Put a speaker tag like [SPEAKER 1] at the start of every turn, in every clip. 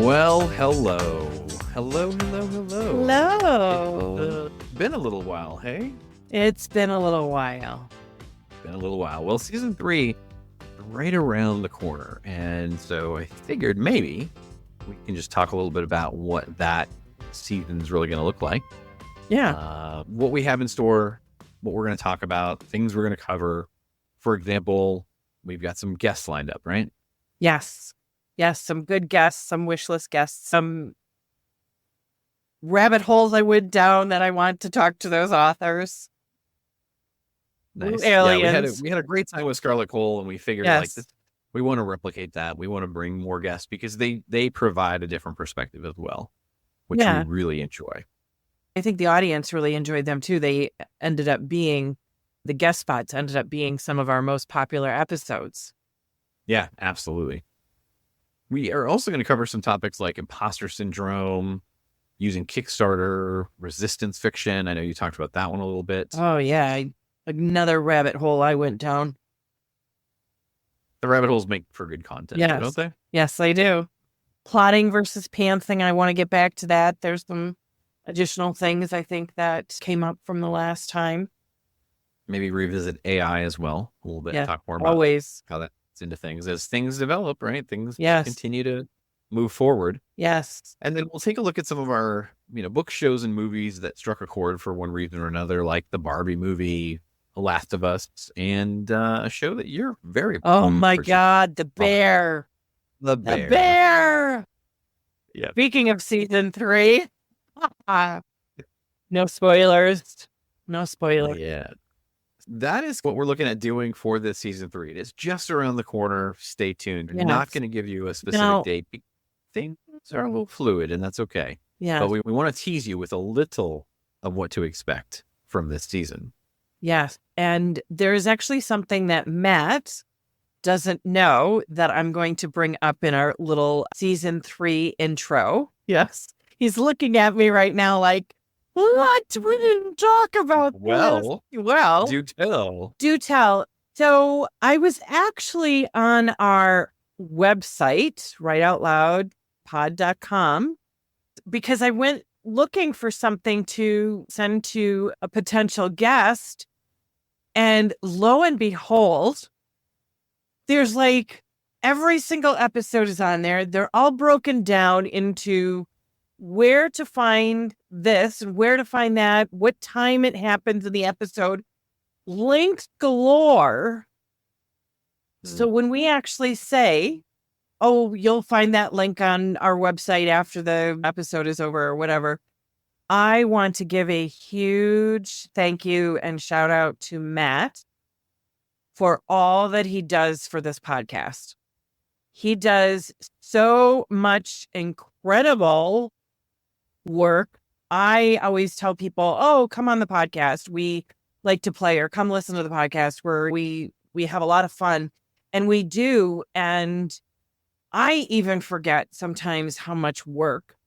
[SPEAKER 1] Well, hello. Hello.
[SPEAKER 2] Hello.
[SPEAKER 1] It's been a little while, hey?
[SPEAKER 2] It's been a little while.
[SPEAKER 1] Well, season 3, right around the corner. And so I figured maybe we can just talk a little bit about what that season's really going to look like.
[SPEAKER 2] Yeah.
[SPEAKER 1] What we have in store, what we're going to talk about, things we're going to cover. For example, we've got some guests lined up, right?
[SPEAKER 2] Yes, some good guests, some wish list guests, some rabbit holes I went down that I want to talk to those authors.
[SPEAKER 1] Nice.
[SPEAKER 2] Aliens.
[SPEAKER 1] Yeah, we had a great time with Scarlet Cole, and we figured we want to replicate that. We want to bring more guests because they provide a different perspective as well, which we really enjoy.
[SPEAKER 2] I think the audience really enjoyed them too. The guest spots ended up being some of our most popular episodes.
[SPEAKER 1] Yeah, absolutely. We are also going to cover some topics like imposter syndrome, using Kickstarter, resistance fiction. I know you talked about that one a little bit.
[SPEAKER 2] Oh, yeah. Another rabbit hole I went down.
[SPEAKER 1] The rabbit holes make for good content, don't they?
[SPEAKER 2] Yes, they do. Plotting versus pantsing. I want to get back to that. There's some additional things I think that came up from the last time.
[SPEAKER 1] Maybe revisit AI as well a little bit. Talk more about how that's into things as things develop, right? Things continue to move forward.
[SPEAKER 2] Yes.
[SPEAKER 1] And then we'll take a look at some of our, book shows and movies that struck a chord for one reason or another, like the Barbie movie, The Last of Us, and a show that you're very
[SPEAKER 2] Oh my God, The Bear.
[SPEAKER 1] The
[SPEAKER 2] Bear. The Bear.
[SPEAKER 1] Yeah.
[SPEAKER 2] Speaking of season 3, no spoilers.
[SPEAKER 1] Yeah. That is what we're looking at doing for this season 3. It is just around the corner. Stay tuned. We're not going to give you a specific date. Things are a little fluid, and that's okay.
[SPEAKER 2] Yeah.
[SPEAKER 1] But we want to tease you with a little of what to expect from this season.
[SPEAKER 2] Yes. And there's actually something that Matt doesn't know that I'm going to bring up in our little season 3 intro. Yes. He's looking at me right now like, what? We didn't talk about this. Well,
[SPEAKER 1] do tell.
[SPEAKER 2] So I was actually on our website, writeoutloudpod.com, because I went looking for something to send to a potential guest. And lo and behold, there's every single episode is on there. They're all broken down into where to find this and where to find that, what time it happens in the episode, links galore. So when we actually say, oh, you'll find that link on our website after the episode is over or whatever, I want to give a huge thank you and shout out to Matt for all that he does for this podcast. He does so much incredible work. I always tell people, oh, come on the podcast. We like to play, or come listen to the podcast where we have a lot of fun. And we do. And I even forget sometimes how much work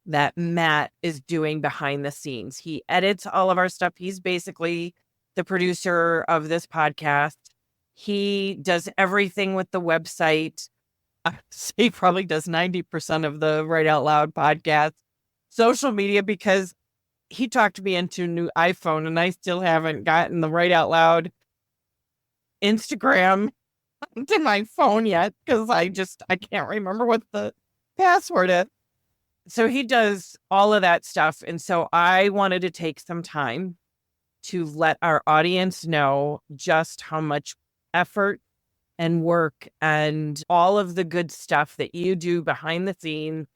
[SPEAKER 2] that Matt is doing behind the scenes. He edits all of our stuff. He's basically the producer of this podcast. He does everything with the website. He probably does 90% of the Write Out Loud podcast social media, because he talked me into a new iPhone and I still haven't gotten the Write Out Loud Instagram to my phone yet because I can't remember what the password is. So he does all of that stuff. And so I wanted to take some time to let our audience know just how much effort and work and all of the good stuff that you do behind the scene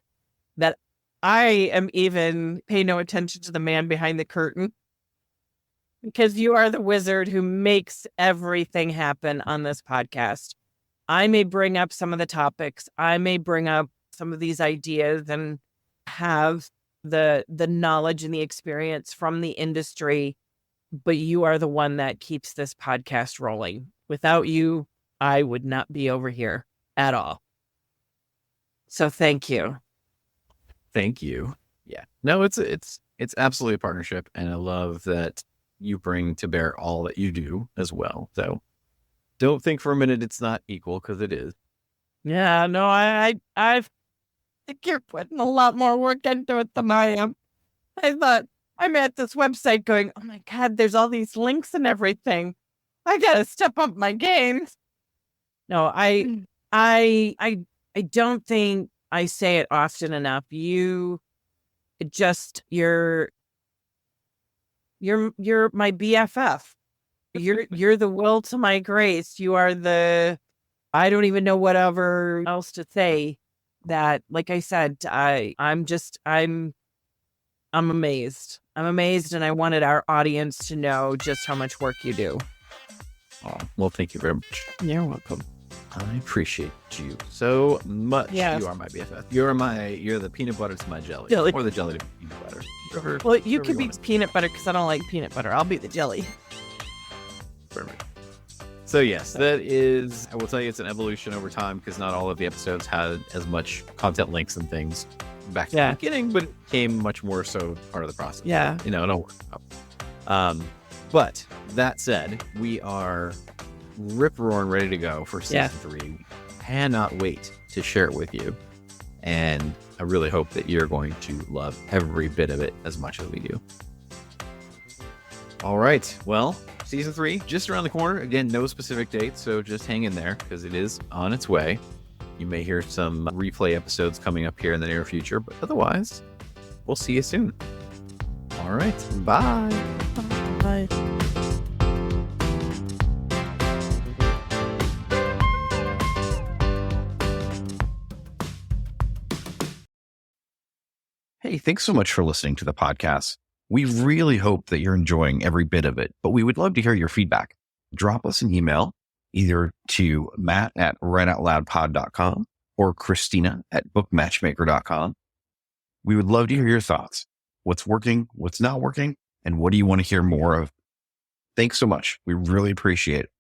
[SPEAKER 2] that I am even pay no attention to the man behind the curtain, because you are the wizard who makes everything happen on this podcast. I may bring up some of the topics. I may bring up some of these ideas and have the knowledge and the experience from the industry, but you are the one that keeps this podcast rolling. Without you, I would not be over here at all. So thank you.
[SPEAKER 1] Thank you. Yeah. No, it's absolutely a partnership, and I love that you bring to bear all that you do as well. So don't think for a minute it's not equal, because it is.
[SPEAKER 2] Yeah, no, I think you're putting a lot more work into it than I am. I thought I'm at this website going, oh my God, there's all these links and everything. I gotta step up my game. No, I don't think I say it often enough. You're my BFF. You're the will to my grace. You are I don't even know whatever else to say. That, like I said, I'm amazed. I'm amazed, and I wanted our audience to know just how much work you do.
[SPEAKER 1] Oh, well, thank you very much.
[SPEAKER 2] You're welcome.
[SPEAKER 1] I appreciate you so much.
[SPEAKER 2] Yes.
[SPEAKER 1] You are my BFF. You're the peanut butter to my jelly. Or the jelly to peanut butter.
[SPEAKER 2] Well, you could be peanut butter, because I don't like peanut butter. I'll be the jelly.
[SPEAKER 1] Perfect. So yes, that is, I will tell you, it's an evolution over time, because not all of the episodes had as much content links and things back to the beginning, but it became much more so part of the process.
[SPEAKER 2] Yeah.
[SPEAKER 1] It all worked out. But that said, we are rip-roaring ready to go for season 3. We cannot wait to share it with you. And I really hope that you're going to love every bit of it as much as we do. All right. Well, season 3, just around the corner. Again, no specific date, so just hang in there, because it is on its way. You may hear some replay episodes coming up here in the near future, but otherwise, we'll see you soon. All right. Bye.
[SPEAKER 2] Bye.
[SPEAKER 3] Hey, thanks so much for listening to the podcast. We really hope that you're enjoying every bit of it, but we would love to hear your feedback. Drop us an email either to matt@writeoutloudpod.com or christina@bookmatchmaker.com. We would love to hear your thoughts. What's working, what's not working, and what do you want to hear more of? Thanks so much. We really appreciate it.